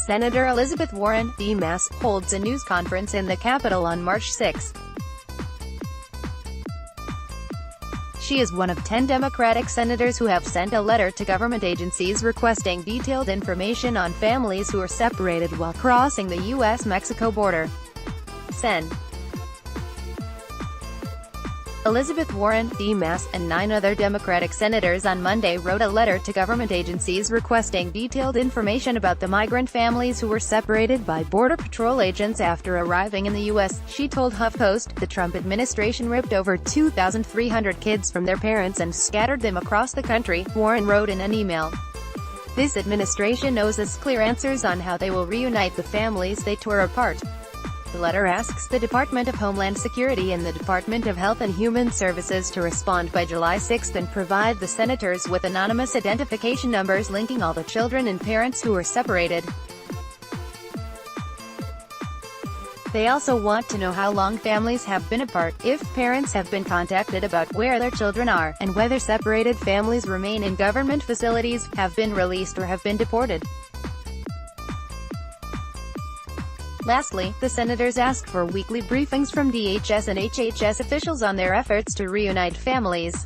Senator Elizabeth Warren, D.M.S., holds a news conference in the Capitol on March 6. She is one of 10 Democratic senators who have sent a letter to government agencies requesting detailed information on families who are separated while crossing the U.S.-Mexico border. Sen. Elizabeth Warren, D.M.S., and 9 other Democratic senators on Monday wrote a letter to government agencies requesting detailed information about the migrant families who were separated by Border Patrol agents after arriving in the U.S., she told HuffPost. The Trump administration ripped over 2,300 kids from their parents and scattered them across the country, Warren wrote in an email. This administration owes us clear answers on how they will reunite the families they tore apart. The letter asks the Department of Homeland Security and the Department of Health and Human Services to respond by July 6 and provide the senators with anonymous identification numbers linking all the children and parents who were separated. They also want to know how long families have been apart, if parents have been contacted about where their children are, and whether separated families remain in government facilities, have been released or have been deported. Lastly, the senators asked for weekly briefings from DHS and HHS officials on their efforts to reunite families.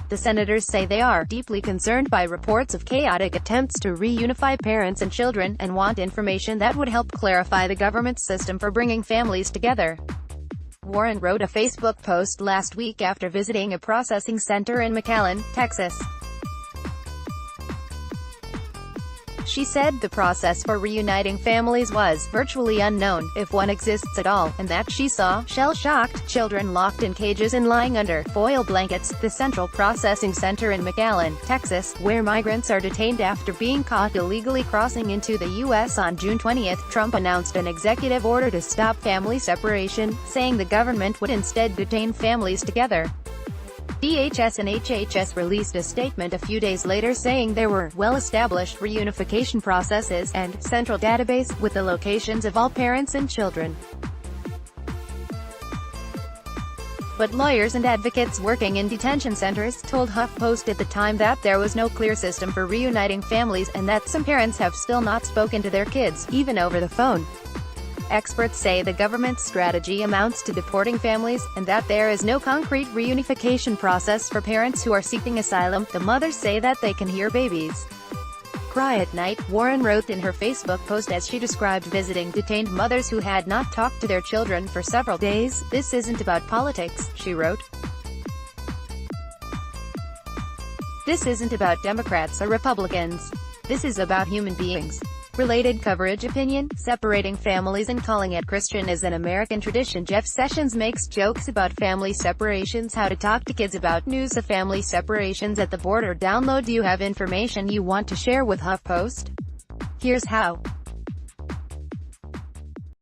The senators say they are deeply concerned by reports of chaotic attempts to reunify parents and children, and want information that would help clarify the government's system for bringing families together. Warren wrote a Facebook post last week after visiting a processing center in McAllen, Texas. She said the process for reuniting families was virtually unknown, if one exists at all, and that she saw shell-shocked children locked in cages and lying under foil blankets. The Central Processing Center in McAllen, Texas, where migrants are detained after being caught illegally crossing into the U.S. on June 20, Trump announced an executive order to stop family separation, saying the government would instead detain families together. DHS and HHS released a statement a few days later saying there were well-established reunification processes and central database with the locations of all parents and children. But lawyers and advocates working in detention centers told HuffPost at the time that there was no clear system for reuniting families and that some parents have still not spoken to their kids, even over the phone. Experts say the government's strategy amounts to deporting families, and that there is no concrete reunification process for parents who are seeking asylum. The mothers say that they can hear babies cry at night, Warren wrote in her Facebook post as she described visiting detained mothers who had not talked to their children for several days. "This isn't about politics," she wrote. "This isn't about Democrats or Republicans. This is about human beings." Related coverage. Opinion: separating families and calling it Christian is an American tradition. Jeff Sessions makes jokes about family separations. How to talk to kids about news of family separations at the border. Download. Do you have information you want to share with HuffPost? Here's how.